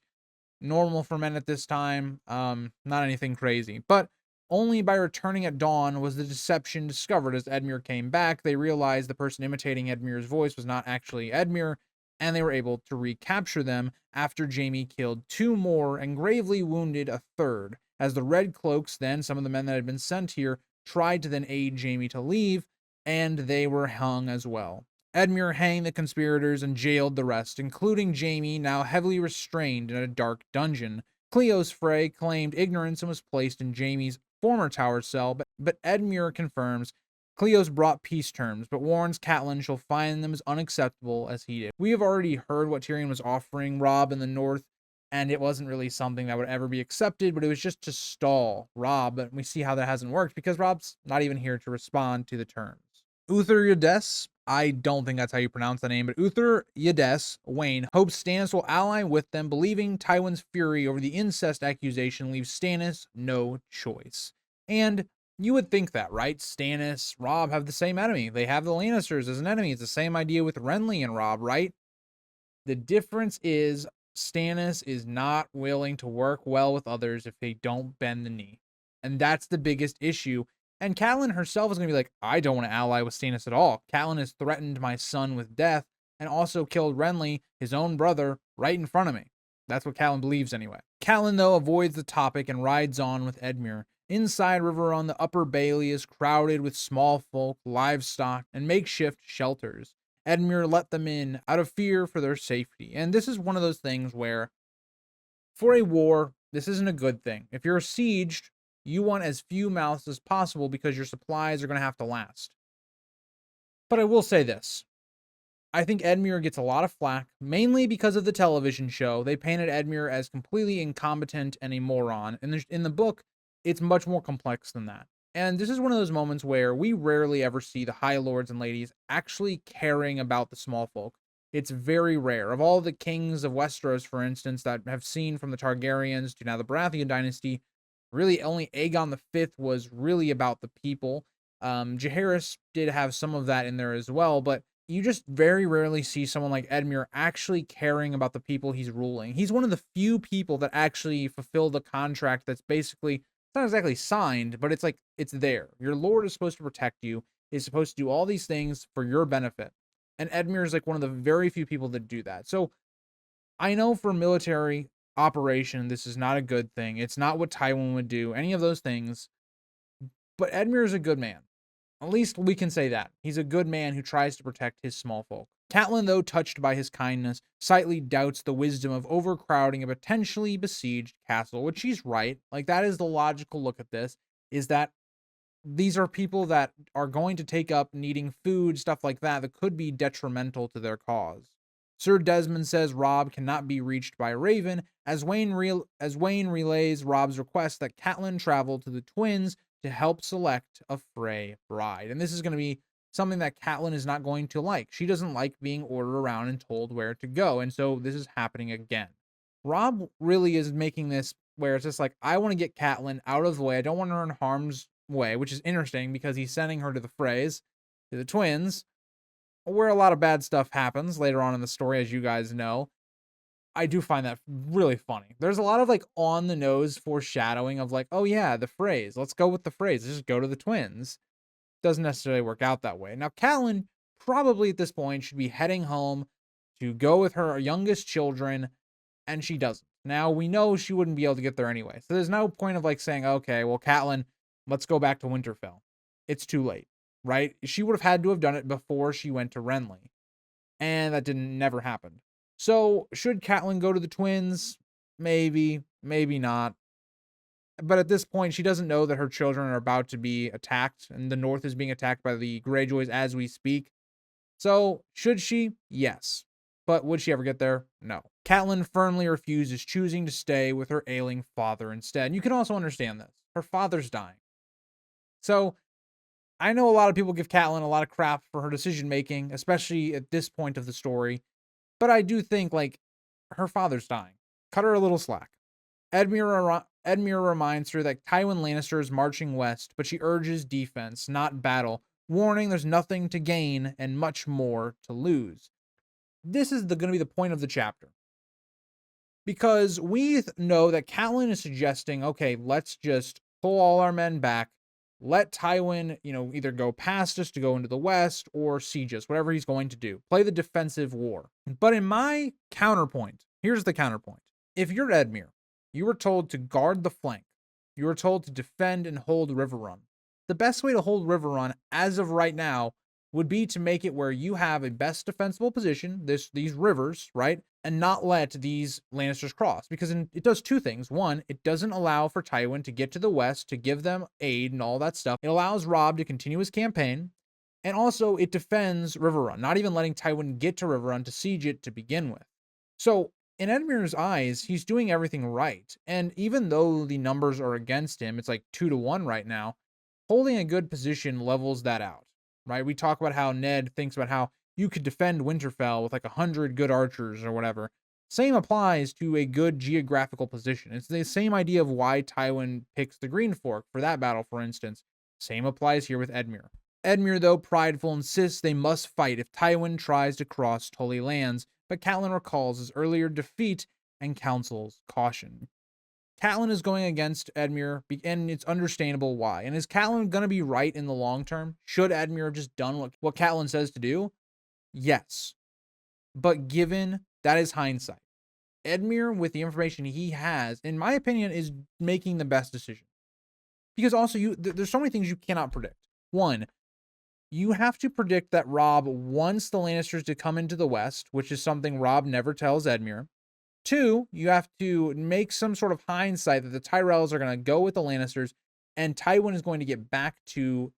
normal for men at this time. Not anything crazy. But only by returning at dawn was the deception discovered. As Edmure came back, they realized the person imitating Edmure's voice was not actually Edmure, and they were able to recapture them after Jaime killed 2 more and gravely wounded a 3rd. As the Red Cloaks, then, some of the men that had been sent here, tried to then aid Jaime to leave, and they were hung as well. Edmure hanged the conspirators and jailed the rest, including Jaime, now heavily restrained in a dark dungeon. Cleos Frey claimed ignorance and was placed in Jaime's former tower cell, but Edmure confirms Cleos brought peace terms, but warns Catelyn she'll find them as unacceptable as he did. We have already heard what Tyrion was offering Robb in the north, and it wasn't really something that would ever be accepted, but it was just to stall Robb, and we see how that hasn't worked because Robb's not even here to respond to the terms. Uther Yades, I don't think that's how you pronounce the name, but Uther Yades, Wayne, hopes Stannis will ally with them, believing Tywin's fury over the incest accusation leaves Stannis no choice. And you would think that, right? Stannis, Robb have the same enemy. They have the Lannisters as an enemy. It's the same idea with Renly and Robb, right? The difference is Stannis is not willing to work well with others if they don't bend the knee. And that's the biggest issue. And Catelyn herself is going to be like, I don't want to ally with Stannis at all. Catelyn has threatened my son with death and also killed Renly, his own brother, right in front of me. That's what Catelyn believes anyway. Catelyn, though, avoids the topic and rides on with Edmure. Inside Riverrun, the Upper Bailey is crowded with small folk, livestock, and makeshift shelters. Edmure let them in out of fear for their safety. And this is one of those things where, for a war, this isn't a good thing. If you're sieged, you want as few mouths as possible because your supplies are going to have to last. But I will say this. I think Edmure gets a lot of flack, mainly because of the television show. They painted Edmure as completely incompetent and a moron. In the book, it's much more complex than that. And this is one of those moments where we rarely ever see the High Lords and Ladies actually caring about the small folk. It's very rare. Of all the kings of Westeros, for instance, that have seen from the Targaryens to now the Baratheon dynasty, really only Aegon V was really about the people. Jaehaerys did have some of that in there as well, but you just very rarely see someone like Edmure actually caring about the people he's ruling. He's one of the few people that actually fulfill the contract that's basically, it's not exactly signed, but it's like, it's there. Your lord is supposed to protect you, is supposed to do all these things for your benefit. And Edmure is like one of the very few people that do that. So I know for military operation, this is not a good thing. It's not what Tywin would do, any of those things. But Edmure is a good man. At least we can say that. He's a good man who tries to protect his small folk. Catelyn, though touched by his kindness, slightly doubts the wisdom of overcrowding a potentially besieged castle, which she's right. Like, that is the logical look at this, is that these are people that are going to take up needing food, stuff like that could be detrimental to their cause. Sir Desmond says Robb cannot be reached by Raven, as Wayne relays Robb's request that Catelyn travel to the twins to help select a Frey bride. And this is going to be something that Catelyn is not going to like. She doesn't like being ordered around and told where to go, and so this is happening again. Robb really is making this where it's just like, I want to get Catelyn out of the way. I don't want her in harm's way, which is interesting because he's sending her to the Freys, to the twins, where a lot of bad stuff happens later on in the story, as you guys know. I do find that really funny. There's a lot of like on the nose foreshadowing of like, oh yeah, the Freys. Let's go with the Freys. Let's just go to the twins. Doesn't necessarily work out that way. Now, Catelyn probably at this point should be heading home to go with her youngest children, and she doesn't. Now, we know she wouldn't be able to get there anyway. So there's no point of like saying, okay, well, Catelyn, let's go back to Winterfell. It's too late, right? She would have had to have done it before she went to Renly. And that never happened. So, should Catelyn go to the twins? Maybe, maybe not. But at this point, she doesn't know that her children are about to be attacked, and the North is being attacked by the Greyjoys as we speak. So, should she? Yes. But would she ever get there? No. Catelyn firmly refuses, choosing to stay with her ailing father instead. And you can also understand this. Her father's dying. So, I know a lot of people give Catelyn a lot of crap for her decision making, especially at this point of the story. But I do think, like, her father's dying. Cut her a little slack. Edmure reminds her that Tywin Lannister is marching west, but she urges defense, not battle, warning there's nothing to gain and much more to lose. This is going to be the point of the chapter. Because we know that Catelyn is suggesting, okay, let's just pull all our men back, let Tywin, either go past us to go into the west or siege us, whatever he's going to do. Play the defensive war. But in my counterpoint, here's the counterpoint. If you're Edmure, you were told to guard the flank. You were told to defend and hold Riverrun. The best way to hold Riverrun as of right now would be to make it where you have a best defensible position, these rivers, right? And not let these Lannisters cross. Because it does two things. One, it doesn't allow for Tywin to get to the west, to give them aid and all that stuff. It allows Robb to continue his campaign. And also, it defends Riverrun, not even letting Tywin get to Riverrun to siege it to begin with. So, in Edmure's eyes, he's doing everything right. And even though the numbers are against him, it's like 2-1 right now, holding a good position levels that out. Right? We talk about how Ned thinks about how you could defend Winterfell with like 100 good archers or whatever. Same applies to a good geographical position. It's the same idea of why Tywin picks the Green Fork for that battle, for instance. Same applies here with Edmure. Edmure, though prideful, insists they must fight if Tywin tries to cross Tully lands, but Catelyn recalls his earlier defeat and counsels caution. Catelyn is going against Edmure, and it's understandable why. And is Catelyn going to be right in the long term? Should Edmure have just done what Catelyn says to do? Yes. But given that is hindsight, Edmure, with the information he has, in my opinion, is making the best decision. Because also, there's so many things you cannot predict. One, you have to predict that Robb wants the Lannisters to come into the west, which is something Robb never tells Edmure. Two, you have to make some sort of hindsight that the Tyrells are going to go with the Lannisters, and Tywin is going to get back to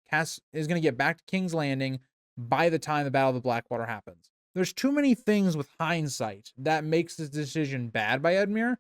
King's Landing by the time the Battle of the Blackwater happens. There's too many things with hindsight that makes this decision bad by Edmure,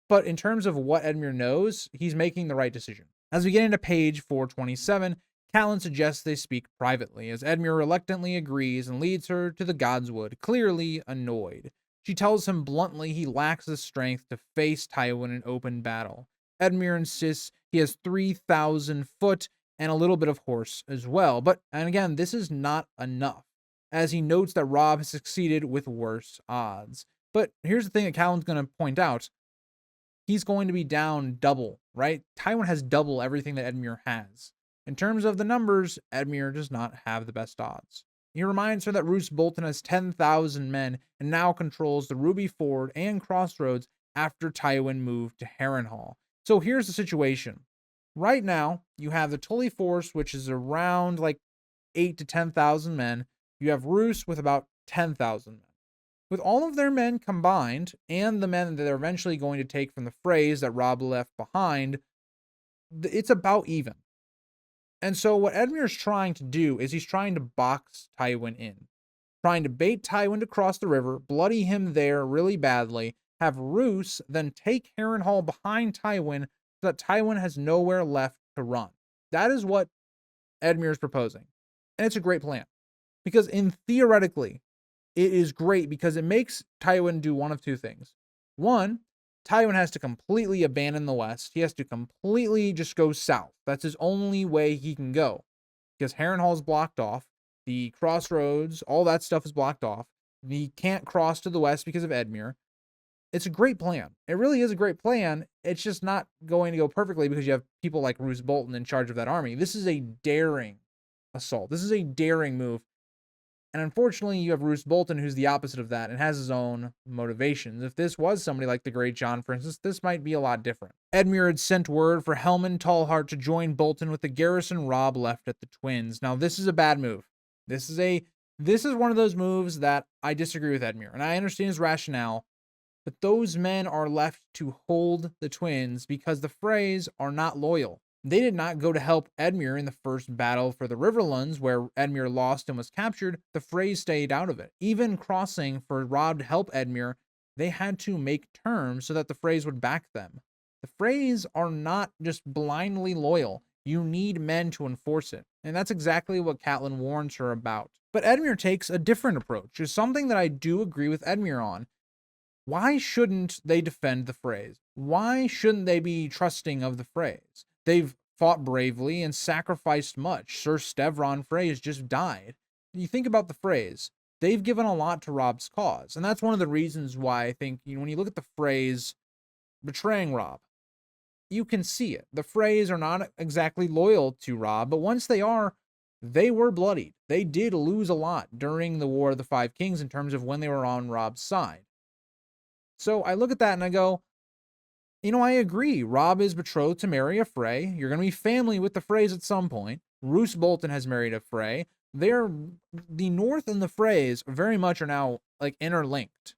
but in terms of what Edmure knows, he's making the right decision. As we get into page 427, Catelyn suggests they speak privately, as Edmure reluctantly agrees and leads her to the Godswood, clearly annoyed. She tells him bluntly he lacks the strength to face Tywin in open battle. Edmure insists he has 3,000 foot and a little bit of horse as well. And again, this is not enough, as he notes that Robb has succeeded with worse odds. But here's the thing that Catelyn's going to point out. He's going to be down double, right? Tywin has double everything that Edmure has. In terms of the numbers, Edmure does not have the best odds. He reminds her that Roose Bolton has 10,000 men and now controls the Ruby Ford and Crossroads after Tywin moved to Harrenhal. So here's the situation. Right now, you have the Tully force, which is around like 8 to 10,000 men. You have Roose with about 10,000 men. With all of their men combined, and the men that they're eventually going to take from the Freys that Robb left behind, it's about even. And so what Edmure's trying to do is he's trying to box Tywin in. Trying to bait Tywin to cross the river, bloody him there really badly, have Roose then take Harrenhal behind Tywin so that Tywin has nowhere left to run. That is what Edmure is proposing. And it's a great plan. Because theoretically, it is great because it makes Tywin do one of two things. One, Tywin has to completely abandon the west. He has to completely just go south. That's his only way he can go. Because Harrenhal is blocked off. The crossroads, all that stuff is blocked off. He can't cross to the west because of Edmure. It's a great plan. It really is a great plan. It's just not going to go perfectly because you have people like Roose Bolton in charge of that army. This is a daring assault. This is a daring move. And unfortunately, you have Roose Bolton, who's the opposite of that and has his own motivations. If this was somebody like the Great John, for instance, this might be a lot different. Edmure had sent word for Helman Tallheart to join Bolton with the garrison Robb left at the Twins. Now, this is a bad move. This is one of those moves that I disagree with Edmure, and I understand his rationale, but those men are left to hold the Twins because the Freys are not loyal. They did not go to help Edmure in the first battle for the Riverlands, where Edmure lost and was captured. The Freys stayed out of it. Even crossing for Robb to help Edmure, they had to make terms so that the Freys would back them. The Freys are not just blindly loyal. You need men to enforce it. And that's exactly what Catelyn warns her about. But Edmure takes a different approach. It's something that I do agree with Edmure on. Why shouldn't they defend the Freys? Why shouldn't they be trusting of the Freys? They've fought bravely and sacrificed much. Sir Stevron Frey has just died. You think about the Freys. they've given a lot to Robb's cause. And that's one of the reasons why I think, when you look at the phrase betraying Robb, you can see it. The Freys are not exactly loyal to Robb, but once they are, they were bloodied. They did lose a lot during the War of the Five Kings in terms of when they were on Robb's side. So I look at that and I go, I agree. Robb is betrothed to marry a Frey. You're going to be family with the Freys at some point. Roose Bolton has married a Frey. The North and the Freys very much are now like interlinked.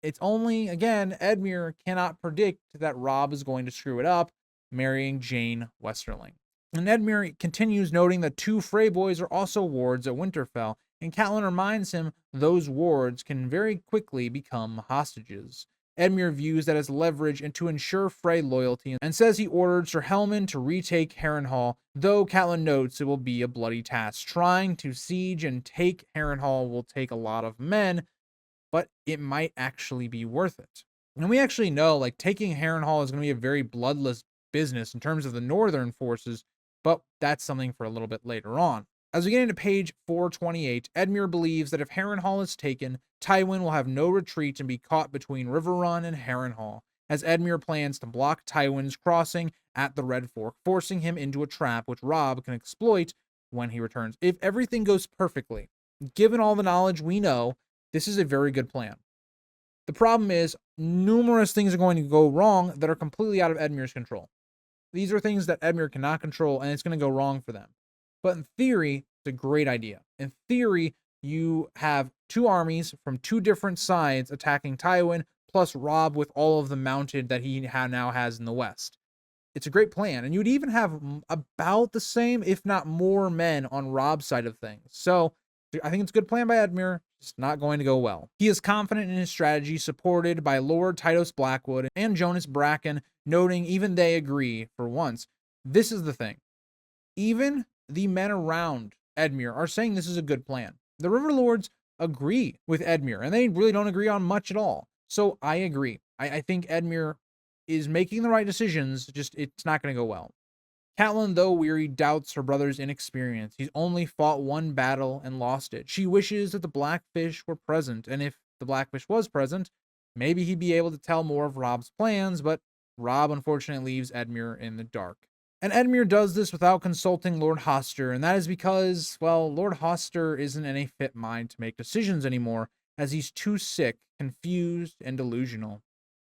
It's only, again, Edmure cannot predict that Robb is going to screw it up, marrying Jane Westerling. And Edmure continues noting that 2 Frey boys are also wards at Winterfell, and Catelyn reminds him those wards can very quickly become hostages. Edmure views that as leverage and to ensure Frey loyalty, and says he ordered Sir Helman to retake Harrenhal, though Catelyn notes it will be a bloody task. Trying to siege and take Harrenhal will take a lot of men, but it might actually be worth it. And we actually know, like, taking Harrenhal is going to be a very bloodless business in terms of the northern forces, but that's something for a little bit later on. As we get into page 428, Edmure believes that if Harrenhal is taken, Tywin will have no retreat and be caught between Riverrun and Harrenhal, as Edmure plans to block Tywin's crossing at the Red Fork, forcing him into a trap which Robb can exploit when he returns. If everything goes perfectly, given all the knowledge we know, this is a very good plan. The problem is, numerous things are going to go wrong that are completely out of Edmure's control. These are things that Edmure cannot control, and it's going to go wrong for them. But in theory, it's a great idea. In theory, you have 2 armies from 2 different sides attacking Tywin, plus Robb with all of the mounted that he now has in the west. It's a great plan, and you'd even have about the same, if not more, men on Robb's side of things. So I think it's a good plan by Edmure. It's not going to go well. He is confident in his strategy, supported by Lord Tytos Blackwood and Jonas Bracken, noting even they agree for once. This is the thing. Even the men around Edmure are saying this is a good plan. The River Lords agree with Edmure, and they really don't agree on much at all. So I agree. I think Edmure is making the right decisions, just it's not going to go well. Catelyn, though weary, doubts her brother's inexperience. He's only fought 1 battle and lost it. She wishes that the Blackfish were present, and if the Blackfish was present, maybe he'd be able to tell more of Robb's plans, but Robb unfortunately leaves Edmure in the dark. And Edmure does this without consulting Lord Hoster, and that is because, well, Lord Hoster isn't in a fit mind to make decisions anymore, as he's too sick, confused, and delusional.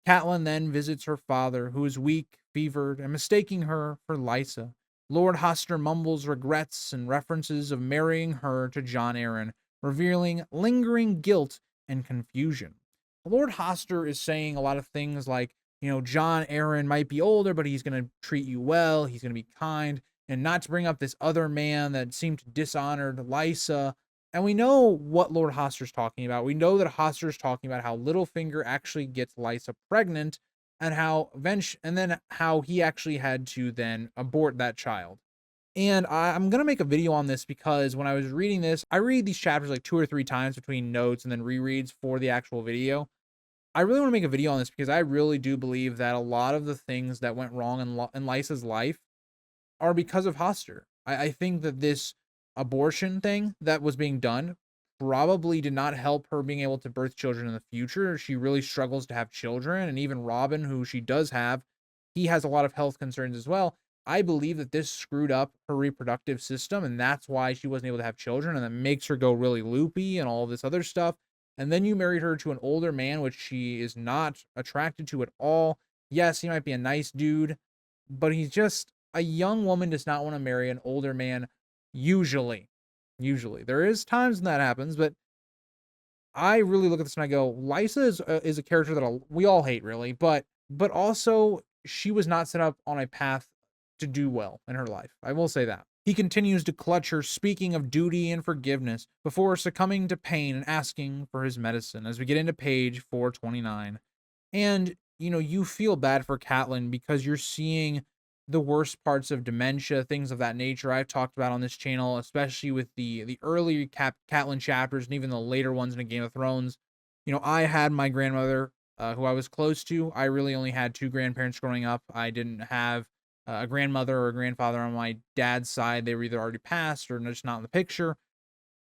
Catelyn then visits her father, who is weak, fevered, and mistaking her for Lysa. Lord Hoster mumbles regrets and references of marrying her to Jon Arryn, revealing lingering guilt and confusion. Lord Hoster is saying a lot of things like, Jon Arryn might be older, but he's going to treat you well, he's going to be kind, and not to bring up this other man that seemed to dishonor Lysa. And we know what Lord Hoster's talking about. We know that Hoster's talking about how Littlefinger actually gets Lysa pregnant, and how he actually had to then abort that child. And I'm going to make a video on this because when I was reading this, I read these chapters like 2 or 3 times between notes and then rereads for the actual video. I really want to make a video on this because I really do believe that a lot of the things that went wrong in Lysa's life are because of Hoster. I think that this abortion thing that was being done probably did not help her being able to birth children in the future. She really struggles to have children, and even Robin, who she does have, he has a lot of health concerns as well. I believe that this screwed up her reproductive system, and that's why she wasn't able to have children, and that makes her go really loopy and all this other stuff. And then you married her to an older man, which she is not attracted to at all. Yes, he might be a nice dude, but he's just a young woman does not want to marry an older man. Usually, there is times when that happens, but I really look at this and I go, Lysa is a character that we all hate, really, but also she was not set up on a path to do well in her life. I will say that. He continues to clutch her, speaking of duty and forgiveness, before succumbing to pain and asking for his medicine, as we get into page 429. And, you feel bad for Catelyn because you're seeing the worst parts of dementia, things of that nature I've talked about on this channel, especially with the early Catelyn chapters and even the later ones in a Game of Thrones. I had my grandmother, who I was close to. I really only had 2 grandparents growing up. I didn't have a grandmother or a grandfather on my dad's side. They were either already passed or just not in the picture.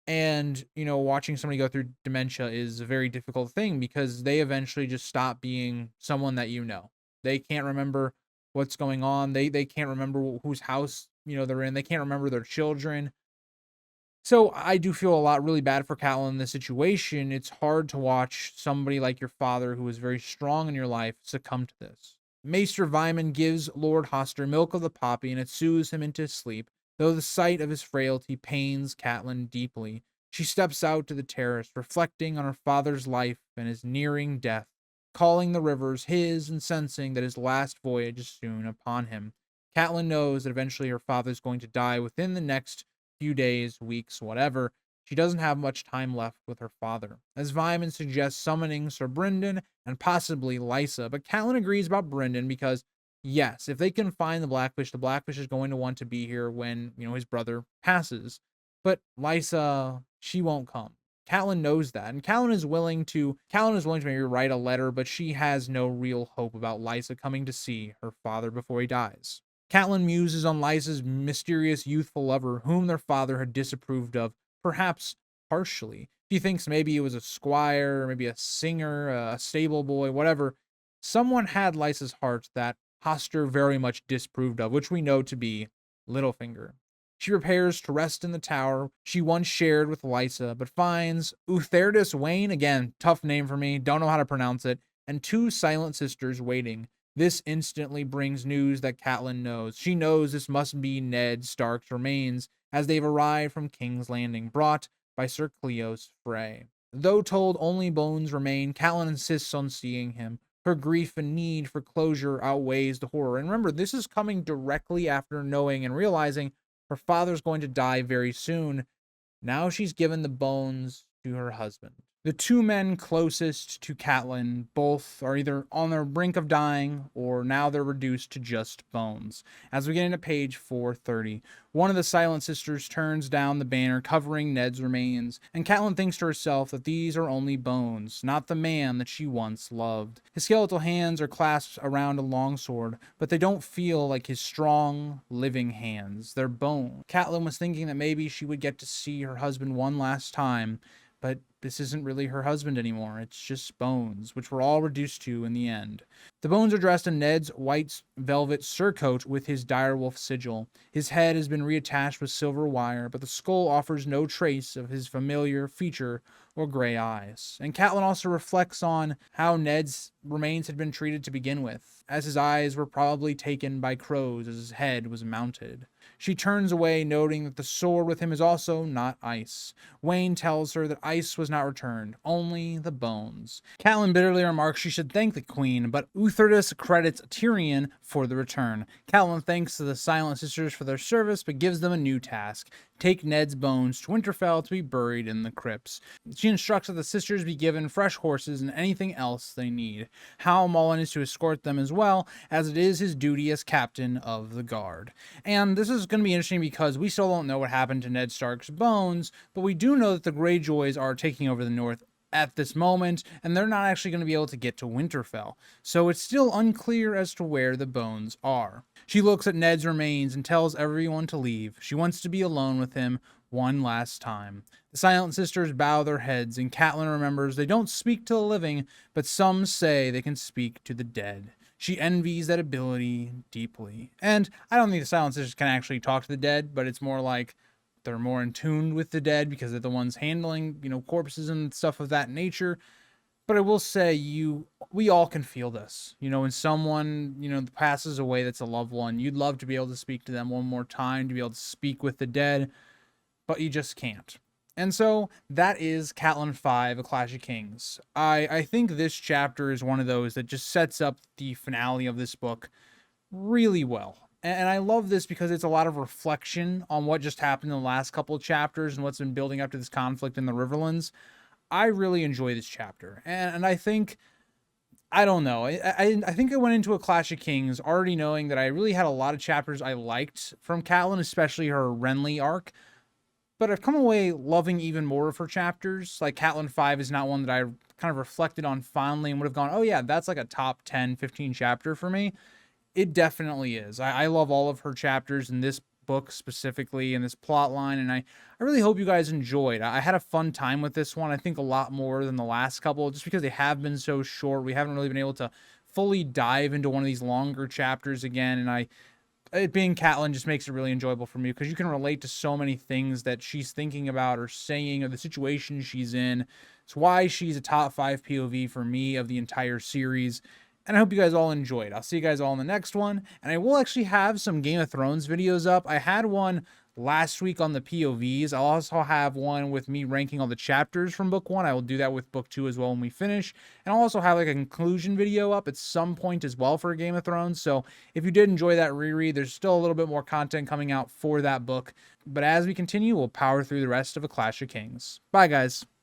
And, watching somebody go through dementia is a very difficult thing because they eventually just stop being someone that you know. They can't remember what's going on. They can't remember whose house, they're in. They can't remember their children. So I do feel a lot really bad for Catelyn in this situation. It's hard to watch somebody like your father, who was very strong in your life, succumb to this. Maester Vyman gives Lord Hoster milk of the poppy, and it soothes him into sleep, though the sight of his frailty pains Catelyn deeply. She steps out to the terrace, reflecting on her father's life and his nearing death, calling the rivers his and sensing that his last voyage is soon upon him. Catelyn knows that eventually her father is going to die within the next few days, weeks, whatever. She doesn't have much time left with her father, as Vyman suggests summoning Sir Brynden and possibly Lysa. But Catelyn agrees about Brynden because, yes, if they can find the Blackfish is going to want to be here when, his brother passes. But Lysa, she won't come. Catelyn knows that, and Catelyn is willing to maybe write a letter, but she has no real hope about Lysa coming to see her father before he dies. Catelyn muses on Lysa's mysterious youthful lover, whom their father had disapproved of, perhaps harshly. She thinks maybe it was a squire, maybe a singer, a stable boy, whatever. Someone had Lysa's heart that Hoster very much disapproved of, which we know to be Littlefinger. She prepares to rest in the tower she once shared with Lysa, but finds Utherdis Wayne, again, tough name for me, don't know how to pronounce it, and two silent sisters waiting. This instantly brings news that Catelyn knows. She knows this must be Ned Stark's remains, as they've arrived from King's Landing, brought by Sir Cleos Frey. Though told only bones remain, Catelyn insists on seeing him. Her grief and need for closure outweighs the horror. And remember, this is coming directly after knowing and realizing her father's going to die very soon. Now she's given the bones to her husband. The two men closest to Catelyn both are either on the brink of dying or now they're reduced to just bones. As we get into page 430, one of the Silent Sisters turns down the banner covering Ned's remains, and Catelyn thinks to herself that these are only bones, not the man that she once loved. His skeletal hands are clasped around a longsword, but they don't feel like his strong, living hands. They're bone. Catelyn was thinking that maybe she would get to see her husband one last time, but this isn't really her husband anymore. It's just bones, which we're all reduced to in the end. The bones are dressed in Ned's white velvet surcoat with his direwolf sigil. His head has been reattached with silver wire, but the skull offers no trace of his familiar feature or gray eyes. And Catelyn also reflects on how Ned's remains had been treated to begin with, as his eyes were probably taken by crows as his head was mounted. She turns away, noting that the sword with him is also not ice. Wayne tells her that ice was not returned, only the bones. Catelyn bitterly remarks she should thank the queen, but Utherdis credits Tyrion for the return. Catelyn thanks the Silent Sisters for their service, but gives them a new task: take Ned's bones to Winterfell to be buried in the crypts. She instructs that the sisters be given fresh horses and anything else they need. Hal Mullen is to escort them as well, as it is his duty as captain of the guard. And this is going to be interesting because we still don't know what happened to Ned Stark's bones, but we do know that the Greyjoys are taking over the North at this moment, and they're not actually going to be able to get to Winterfell. So it's still unclear as to where the bones are. She looks at Ned's remains and tells everyone to leave. She wants to be alone with him one last time. The Silent Sisters bow their heads, and Catelyn remembers they don't speak to the living, but some say they can speak to the dead. She envies that ability deeply. And I don't think the Silent Sisters can actually talk to the dead, but it's more like they're more in tune with the dead because they're the ones handling, corpses and stuff of that nature. But I will say we all can feel this. When someone, passes away that's a loved one, you'd love to be able to speak to them one more time, to be able to speak with the dead, but you just can't. And so that is Catelyn 5, A Clash of Kings. I think this chapter is one of those that just sets up the finale of this book really well. And I love this because it's a lot of reflection on what just happened in the last couple of chapters and what's been building up to this conflict in the Riverlands. I really enjoy this chapter. And I think, I don't know, I think I went into A Clash of Kings already knowing that I really had a lot of chapters I liked from Catelyn, especially her Renly arc. But I've come away loving even more of her chapters. Like Catelyn 5 is not one that I kind of reflected on fondly and would have gone, oh yeah, that's like a top 10, 15 chapter for me. It definitely is. I love all of her chapters, and this book specifically and this plot line, and I really hope you guys enjoyed. I had a fun time with this one. I think a lot more than the last couple, just because they have been so short. We haven't really been able to fully dive into one of these longer chapters again, and it being Catelyn just makes it really enjoyable for me because you can relate to so many things that she's thinking about or saying or the situation she's in. It's why she's a top 5 POV for me of the entire series. And I hope you guys all enjoyed. I'll see you guys all in the next one. And I will actually have some Game of Thrones videos up. I had one last week on the POVs. I'll also have one with me ranking all the chapters from book 1. I will do that with book 2 as well when we finish. And I'll also have like a conclusion video up at some point as well for Game of Thrones. So if you did enjoy that reread, there's still a little bit more content coming out for that book. But as we continue, we'll power through the rest of A Clash of Kings. Bye, guys.